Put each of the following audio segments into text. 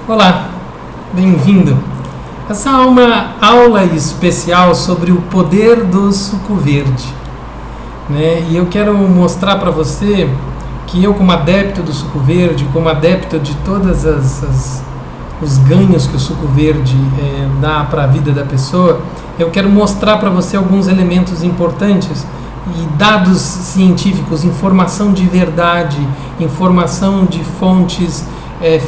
Olá, bem-vindo. Essa é uma aula especial sobre o poder do suco verde, né? E eu quero mostrar para você que eu, como adepto do suco verde, como adepto de todas os ganhos que o suco verde dá para a vida da pessoa, eu quero mostrar para você alguns elementos importantes e dados científicos, informação de verdade, informação de fontes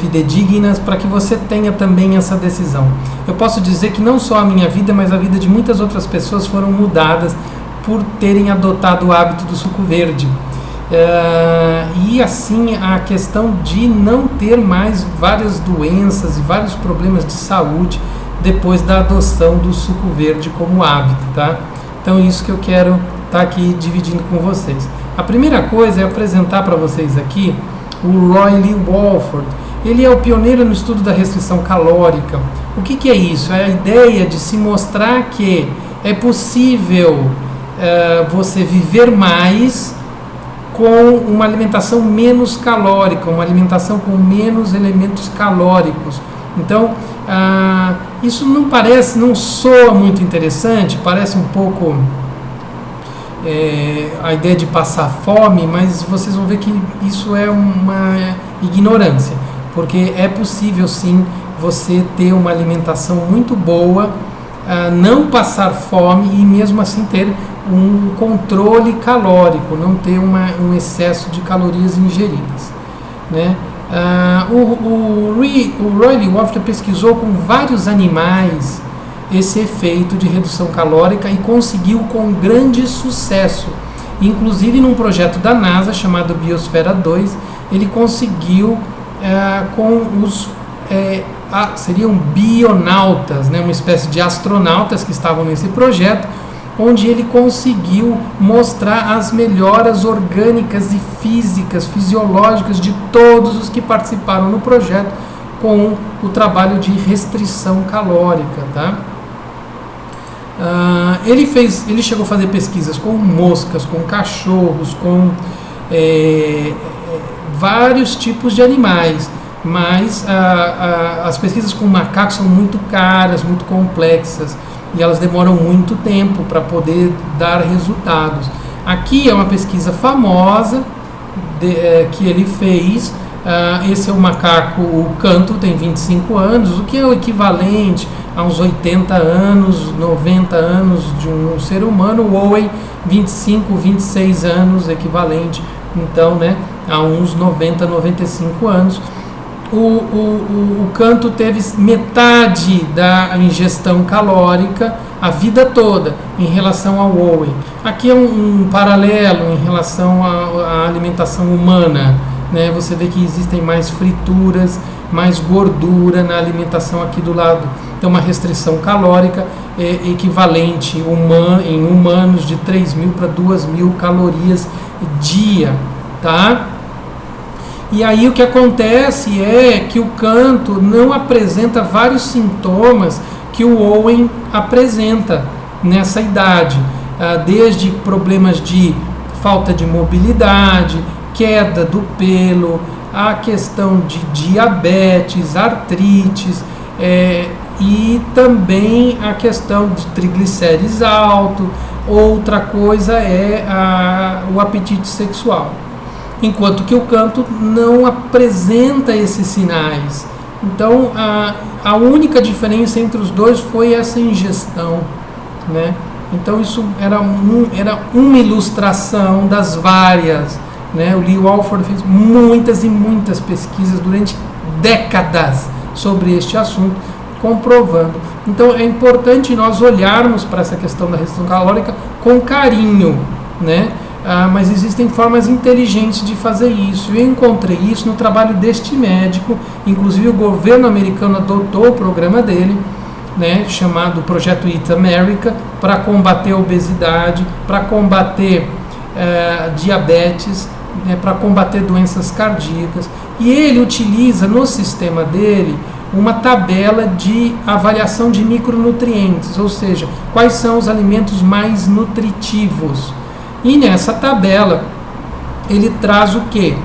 fidedignas, para que você tenha também essa decisão. Eu posso dizer que não só a minha vida, mas a vida de muitas outras pessoas foram mudadas por terem adotado o hábito do suco verde. E assim a questão de não ter mais várias doenças e vários problemas de saúde depois da adoção do suco verde como hábito, tá? Então isso que eu quero estar aqui dividindo com vocês. A primeira coisa é apresentar para vocês aqui o Roy Lee Walford. Ele é o pioneiro no estudo da restrição calórica. O que é isso? É a ideia de se mostrar que é possível você viver mais com uma alimentação menos calórica, uma alimentação com menos elementos calóricos. Então, isso não soa muito interessante, parece um pouco a ideia de passar fome, mas vocês vão ver que isso é uma ignorância, porque é possível sim você ter uma alimentação muito boa, não passar fome e mesmo assim ter um controle calórico, não ter um excesso de calorias ingeridas, né? O Roy Lee Walford pesquisou com vários animais esse efeito de redução calórica e conseguiu com grande sucesso. Inclusive num projeto da NASA chamado Biosfera 2, ele conseguiu com os seriam bionautas, né, uma espécie de astronautas que estavam nesse projeto, onde ele conseguiu mostrar as melhoras orgânicas e físicas, fisiológicas de todos os que participaram no projeto com o trabalho de restrição calórica, tá? Ele chegou a fazer pesquisas com moscas, com cachorros, com vários tipos de animais, mas as pesquisas com macacos são muito caras, muito complexas, e elas demoram muito tempo para poder dar resultados. Aqui é uma pesquisa famosa que ele fez. Esse é o macaco, o Canto, tem 25 anos, o que é o equivalente a uns 80 anos, 90 anos de um ser humano. O Owen, 25, 26 anos, equivalente, então, né, a uns 90, 95 anos. O Canto teve metade da ingestão calórica a vida toda em relação ao Owen. Aqui é um paralelo em relação à alimentação humana, né? Você vê que existem mais frituras, mais gordura na alimentação aqui do lado. Então uma restrição calórica equivalente em humanos de 3.000 para 2.000 calorias dia, tá? E aí o que acontece é que o Canto não apresenta vários sintomas que o Owen apresenta nessa idade, desde problemas de falta de mobilidade, queda do pelo, a questão de diabetes, artrites, e também a questão de triglicérides alto. Outra coisa é o apetite sexual. Enquanto que o Canto não apresenta esses sinais. Então, a única diferença entre os dois foi essa ingestão, né? Então, isso era uma ilustração das várias, né? O Lee Walford fez muitas e muitas pesquisas durante décadas sobre este assunto, comprovando. Então, é importante nós olharmos para essa questão da restrição calórica com carinho, né? Mas existem formas inteligentes de fazer isso. Eu encontrei isso no trabalho deste médico, inclusive o governo americano adotou o programa dele, né, chamado Projeto Eat America, para combater a obesidade, para combater diabetes, né, para combater doenças cardíacas. E ele utiliza no sistema dele uma tabela de avaliação de micronutrientes, ou seja, quais são os alimentos mais nutritivos. E nessa tabela ele traz o quê?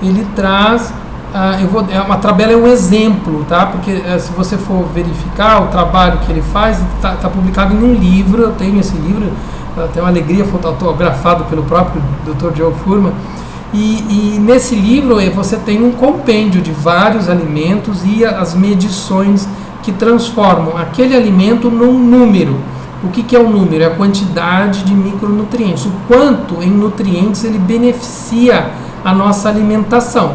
Ele traz a tabela é um exemplo, tá? Porque se você for verificar o trabalho que ele faz, está publicado em um livro. Eu tenho esse livro, tem uma alegria, fotografado pelo próprio Dr. Joe Fuhrman. E nesse livro você tem um compêndio de vários alimentos e as medições que transformam aquele alimento num número. O que é o número? É a quantidade de micronutrientes, o quanto em nutrientes ele beneficia a nossa alimentação,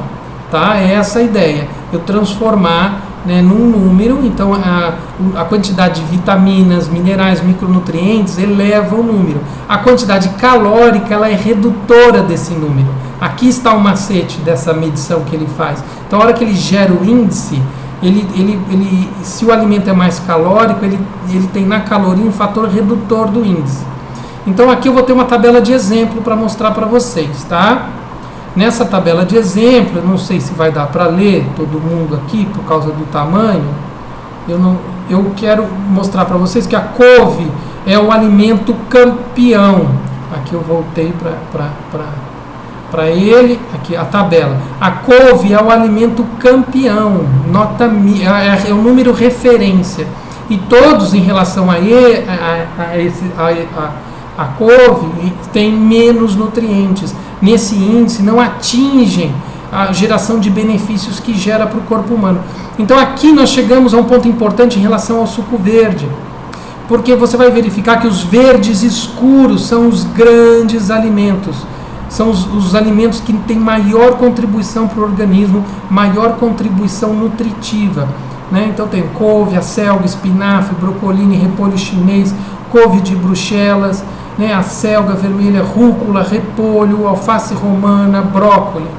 tá? É essa a ideia, eu transformar, né, num número. Então a quantidade de vitaminas, minerais, micronutrientes eleva o número. A quantidade calórica, ela é redutora desse número. Aqui está o macete dessa medição que ele faz. Então a hora que ele gera o índice, se o alimento é mais calórico, ele tem na caloria um fator redutor do índice. Então aqui eu vou ter uma tabela de exemplo para mostrar para vocês, tá? Nessa tabela de exemplo, eu não sei se vai dar para ler todo mundo aqui por causa do tamanho. Eu quero mostrar para vocês que a couve é o alimento campeão. Aqui eu voltei para ele, aqui a tabela. A couve é o alimento campeão, é o número referência. E todos em relação a couve tem menos nutrientes. Nesse índice não atingem a geração de benefícios que gera para o corpo humano. Então aqui nós chegamos a um ponto importante em relação ao suco verde. Porque você vai verificar que os verdes escuros são os grandes alimentos. São os alimentos que têm maior contribuição para o organismo, maior contribuição nutritiva, né? Então tem couve, acelga, espinafre, brocolini, repolho chinês, couve de Bruxelas, né? Acelga vermelha, rúcula, repolho, alface romana, brócolis,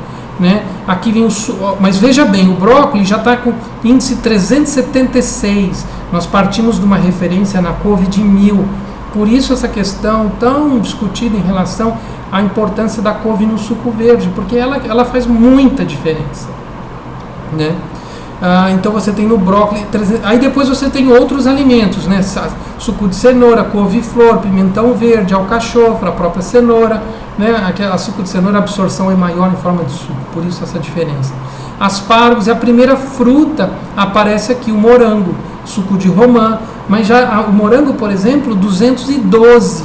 né? Aqui vem mas veja bem, o brócolis já está com índice 376. Nós partimos de uma referência na couve de 1000. Por isso essa questão tão discutida em relação à importância da couve no suco verde, porque ela faz muita diferença, né? Então você tem no brócolis, aí depois você tem outros alimentos, né? Suco de cenoura, couve-flor, pimentão verde, alcachofra, a própria cenoura, né? A suco de cenoura, a absorção é maior em forma de suco, por isso essa diferença. Aspargos, é a primeira fruta, aparece aqui o morango, suco de romã, mas já o morango, por exemplo, 212,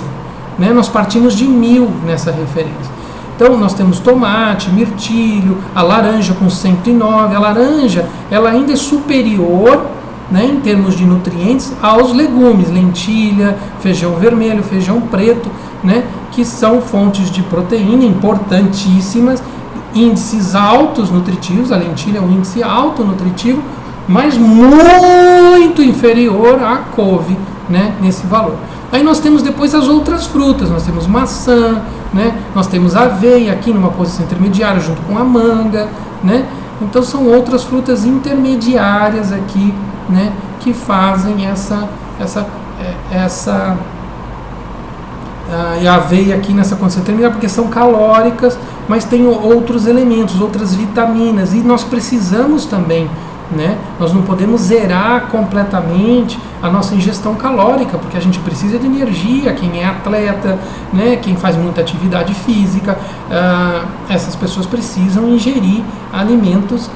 né? Nós partimos de 1000 nessa referência. Então nós temos tomate, mirtilho, a laranja com 109. A laranja, ela ainda é superior, né, em termos de nutrientes aos legumes, lentilha, feijão vermelho, feijão preto, né, que são fontes de proteína importantíssimas, índices altos nutritivos. A lentilha é um índice alto nutritivo, mas muito inferior à couve, né, nesse valor. Aí nós temos depois as outras frutas, nós temos maçã, né, nós temos aveia aqui numa posição intermediária junto com a manga, né? Então são outras frutas intermediárias aqui, né, que fazem e a aveia aqui nessa condição intermediária, porque são calóricas, mas tem outros elementos, outras vitaminas, e nós precisamos também, né? Nós não podemos zerar completamente a nossa ingestão calórica, porque a gente precisa de energia. Quem é atleta, né? Quem faz muita atividade física, essas pessoas precisam ingerir alimentos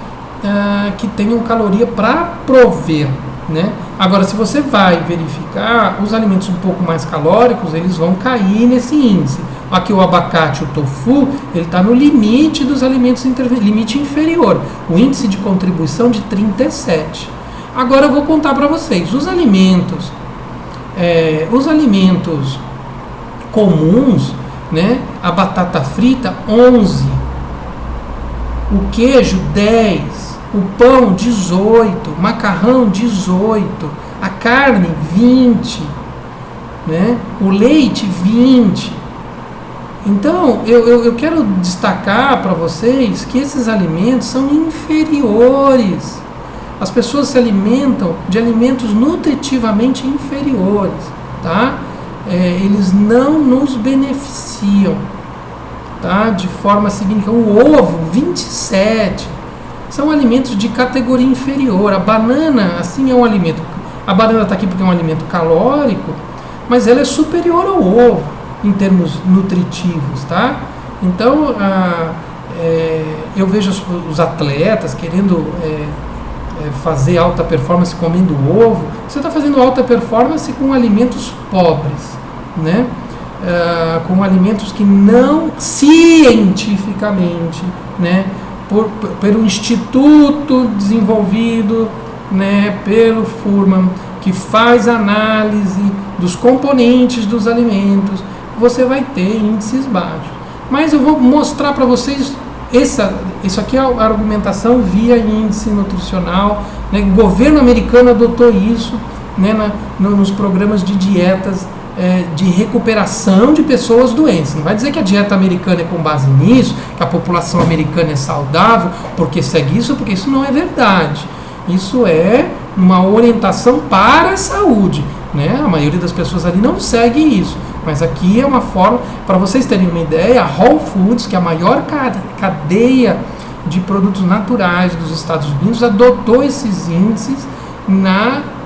que tenham caloria para prover, né? Agora, se você vai verificar, os alimentos um pouco mais calóricos, eles vão cair nesse índice. Aqui o abacate, o tofu, ele está no limite dos alimentos, limite inferior, o índice de contribuição de 37. Agora eu vou contar para vocês, os alimentos comuns, né? A batata frita, 11, o queijo, 10, o pão, 18, o macarrão, 18, a carne, 20, né? O leite, 20. Então, eu quero destacar para vocês que esses alimentos são inferiores. As pessoas se alimentam de alimentos nutritivamente inferiores, tá? Eles não nos beneficiam, tá? De forma significativa. O ovo, 27, são alimentos de categoria inferior. A banana, assim, é um alimento. A banana está aqui porque é um alimento calórico, mas ela é superior ao ovo em termos nutritivos, tá? Então, eu vejo os atletas querendo fazer alta performance comendo ovo. Você está fazendo alta performance com alimentos pobres, né? Com alimentos que não cientificamente, né, pelo instituto desenvolvido, né, pelo Fuhrman, que faz análise dos componentes dos alimentos, você vai ter índices baixos. Mas eu vou mostrar para vocês isso aqui é a argumentação via índice nutricional, né? O governo americano adotou isso, né, nos programas de dietas de recuperação de pessoas doentes. Não vai dizer que a dieta americana é com base nisso, que a população americana é saudável porque segue isso, porque isso não é verdade. Isso é uma orientação para a saúde, né? A maioria das pessoas ali não segue isso, mas aqui é uma forma, para vocês terem uma ideia, a Whole Foods, que é a maior cadeia de produtos naturais dos Estados Unidos, adotou esses índices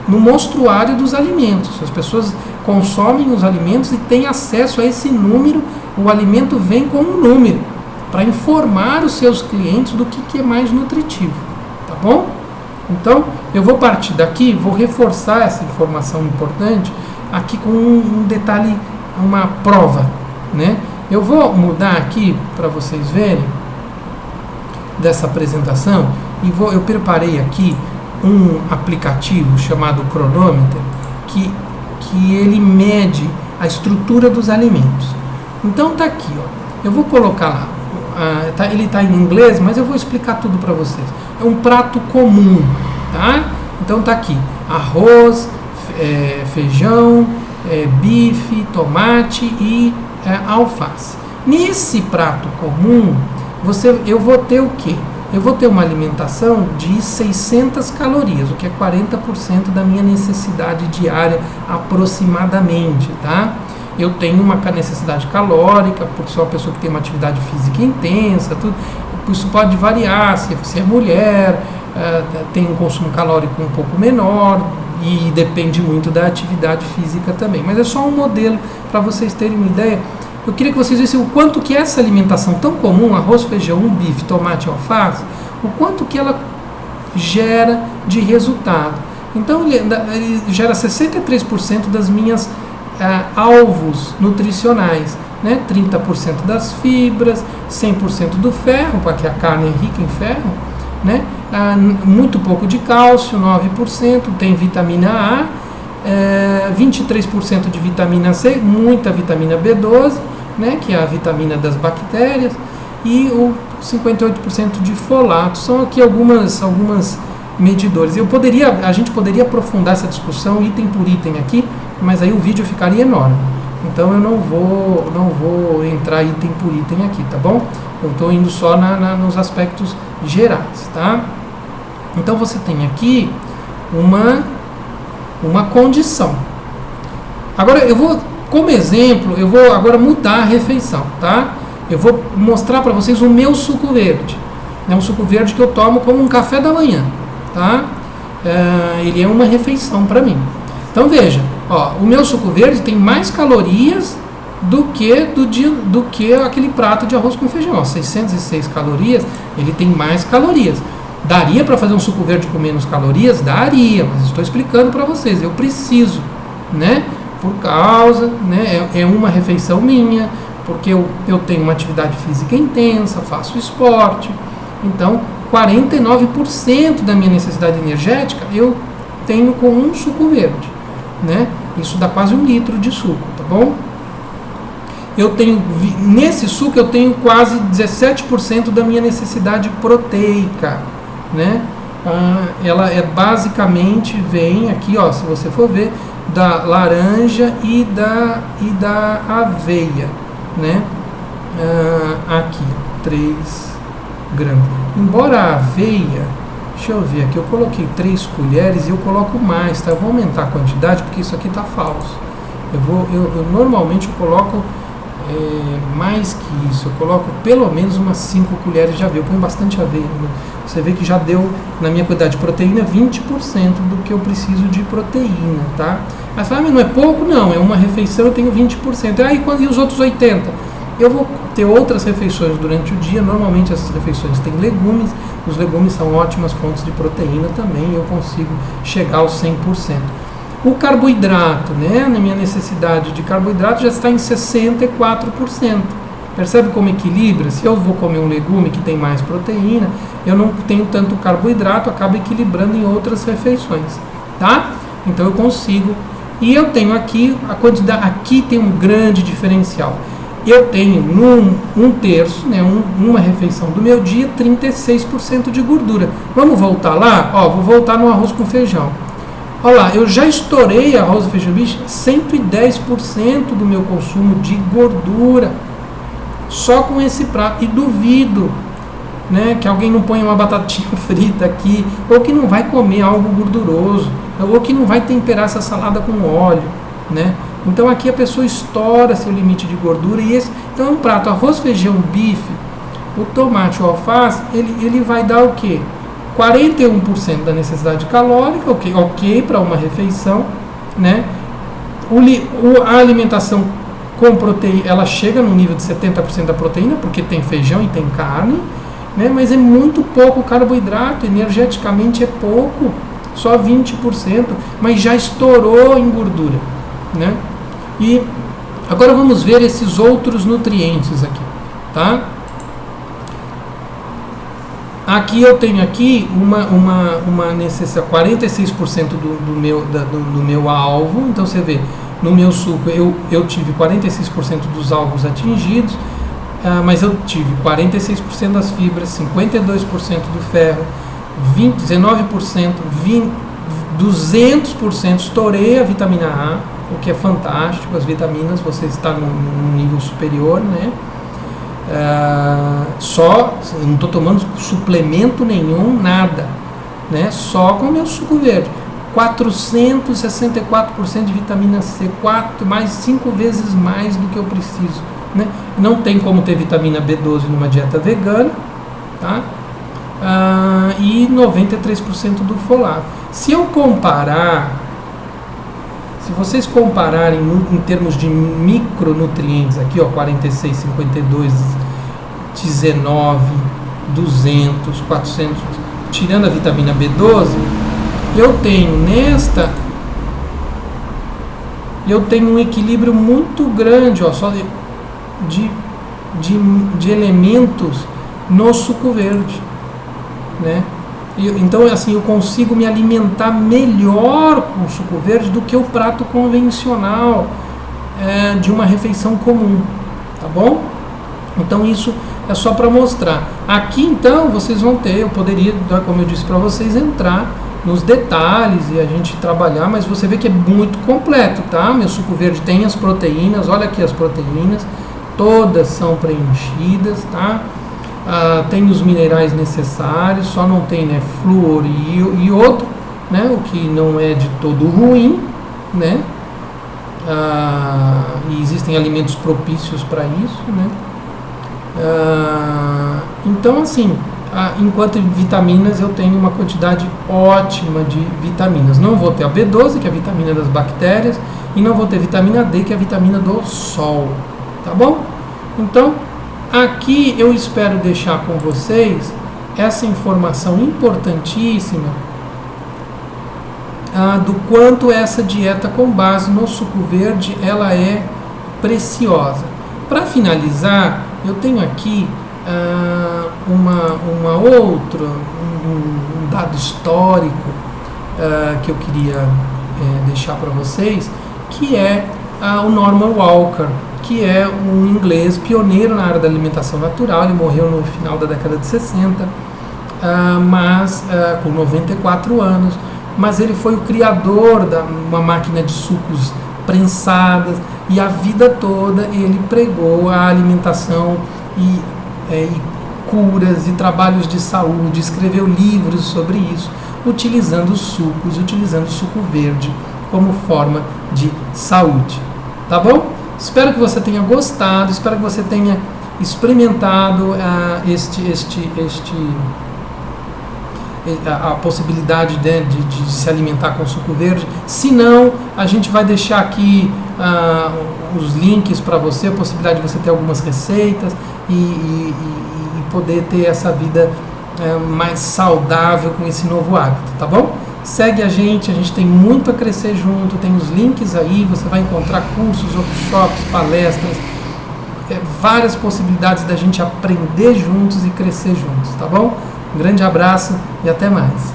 no mostruário dos alimentos. As pessoas consomem os alimentos e têm acesso a esse número, o alimento vem com um número, para informar os seus clientes do que é mais nutritivo, tá bom? Então, eu vou partir daqui, vou reforçar essa informação importante aqui com um detalhe, uma prova, né? Eu vou mudar aqui para vocês verem dessa apresentação e eu preparei aqui um aplicativo chamado Cronômetro que ele mede a estrutura dos alimentos. Então tá aqui, ó. Eu vou colocar lá. Ele está em inglês, mas eu vou explicar tudo para vocês. É um prato comum, tá? Então tá aqui: arroz, feijão, bife, tomate e alface. Nesse prato comum, eu vou ter o quê? Eu vou ter uma alimentação de 600 calorias, o que é 40% da minha necessidade diária aproximadamente, tá? Eu tenho uma necessidade calórica, porque sou uma pessoa que tem uma atividade física intensa, tudo. Isso pode variar, se é mulher, tem um consumo calórico um pouco menor, e depende muito da atividade física também. Mas é só um modelo para vocês terem uma ideia. Eu queria que vocês vissem o quanto que essa alimentação tão comum, arroz, feijão, bife, tomate e alface, o quanto que ela gera de resultado. Então ele gera 63% das minhas alvos nutricionais, né? 30% das fibras, 100% do ferro, porque a carne é rica em ferro, né? Muito pouco de cálcio, 9%, tem vitamina A, 23% de vitamina C, muita vitamina B12, né? Que é a vitamina das bactérias, e o 58% de folato. São aqui algumas medidores. A gente poderia aprofundar essa discussão item por item aqui, mas aí o vídeo ficaria enorme. Então eu não vou entrar item por item aqui, tá bom? Eu estou indo só nos aspectos gerais, tá? Então você tem aqui uma condição. Agora eu vou, como exemplo, eu vou agora mudar a refeição, tá? Eu vou mostrar para vocês o meu suco verde. É um suco verde que eu tomo como um café da manhã, tá? Ele é uma refeição para mim. Então veja, ó, o meu suco verde tem mais calorias do que aquele prato de arroz com feijão. Ó, 606 calorias, ele tem mais calorias. Daria para fazer um suco verde com menos calorias? Daria, mas estou explicando para vocês. Eu preciso, né? Por causa, né? É uma refeição minha, porque eu tenho uma atividade física intensa, faço esporte. Então, 49% da minha necessidade energética eu tenho com um suco verde, né? Isso dá quase 1 litro de suco, tá bom? Nesse suco eu tenho quase 17% da minha necessidade proteica, né? Ela basicamente vem aqui, ó, se você for ver, da laranja e da aveia, né? Aqui, 3 gramas. Embora a aveia, deixa eu ver aqui, eu coloquei 3 colheres e eu coloco mais, tá? Eu vou aumentar a quantidade porque isso aqui tá falso. Eu normalmente coloco mais que isso, eu coloco pelo menos umas 5 colheres de aveia. Eu ponho bastante aveia, né? Você vê que já deu, na minha quantidade de proteína, 20% do que eu preciso de proteína, tá? Mas fala, mas não é pouco? Não, é uma refeição, eu tenho 20%. E os outros 80%? Eu vou ter outras refeições durante o dia, normalmente essas refeições têm legumes, os legumes são ótimas fontes de proteína também, eu consigo chegar aos 100%. O carboidrato, né, na minha necessidade de carboidrato já está em 64%. Percebe como equilibra? Se eu vou comer um legume que tem mais proteína, eu não tenho tanto carboidrato, acaba equilibrando em outras refeições, tá? Então eu consigo. E eu tenho aqui, a quantidade, aqui tem um grande diferencial. Eu tenho um terço, né, uma refeição do meu dia, 36% de gordura. Vamos voltar lá? Ó, vou voltar no arroz com feijão. Olha lá, eu já estourei arroz e feijão, bicho, 110% do meu consumo de gordura. Só com esse prato. E duvido, né, que alguém não ponha uma batatinha frita aqui, ou que não vai comer algo gorduroso, ou que não vai temperar essa salada com óleo, né? Então aqui a pessoa estoura seu limite de gordura. E esse, então é um prato, arroz, feijão, bife, o tomate, o alface, ele vai dar o quê? 41% da necessidade calórica, ok para uma refeição, né? A alimentação com proteína, ela chega no nível de 70% da proteína, porque tem feijão e tem carne, né? Mas é muito pouco carboidrato, energeticamente é pouco, só 20%, mas já estourou em gordura, né? E agora vamos ver esses outros nutrientes aqui, tá? Aqui eu tenho aqui uma necessidade, 46% do meu alvo. Então você vê, no meu suco eu tive 46% dos alvos atingidos, mas eu tive 46% das fibras, 52% do ferro, 19%, 200%, estourei a vitamina A, o que é fantástico. As vitaminas, você está num nível superior, né? Eu não estou tomando suplemento nenhum, nada, né? Só com o meu suco verde, 464% de vitamina C, 5 vezes mais do que eu preciso, né? Não tem como ter vitamina B12 numa dieta vegana, tá? E 93% do folato. Se vocês compararem em termos de micronutrientes, aqui ó, 46, 52, 19, 200, 400, tirando a vitamina B12, eu tenho um equilíbrio muito grande, ó, só de elementos no suco verde, né? Então, assim, eu consigo me alimentar melhor com o suco verde do que o prato convencional de uma refeição comum, tá bom? Então, isso é só para mostrar. Aqui, então, vocês vão ter, eu poderia, como eu disse para vocês, entrar nos detalhes e a gente trabalhar, mas você vê que é muito completo, tá? Meu suco verde tem as proteínas, olha aqui as proteínas, todas são preenchidas, tá? Tem os minerais necessários, só não tem, né, flúor e iodo, né, o que não é de todo ruim, né? E existem alimentos propícios para isso, né? Então, assim, enquanto vitaminas eu tenho uma quantidade ótima de vitaminas. Não vou ter a B12, que é a vitamina das bactérias, e não vou ter vitamina D, que é a vitamina do sol, tá bom? Então, aqui eu espero deixar com vocês essa informação importantíssima do quanto essa dieta com base no suco verde ela é preciosa. Para finalizar, eu tenho aqui um dado histórico que eu queria deixar para vocês, que é o Norman Walker, que é um inglês pioneiro na área da alimentação natural. Ele morreu no final da década de 60, com 94 anos, mas ele foi o criador de uma máquina de sucos prensadas, e a vida toda ele pregou a alimentação e curas e trabalhos de saúde, escreveu livros sobre isso, utilizando sucos, utilizando o suco verde como forma de saúde, tá bom? Espero que você tenha gostado, espero que você tenha a possibilidade de se alimentar com suco verde. Se não, a gente vai deixar aqui os links para você, a possibilidade de você ter algumas receitas e poder ter essa vida mais saudável com esse novo hábito, tá bom? Segue a gente tem muito a crescer junto, tem os links aí, você vai encontrar cursos, workshops, palestras, várias possibilidades da gente aprender juntos e crescer juntos, tá bom? Um grande abraço e até mais.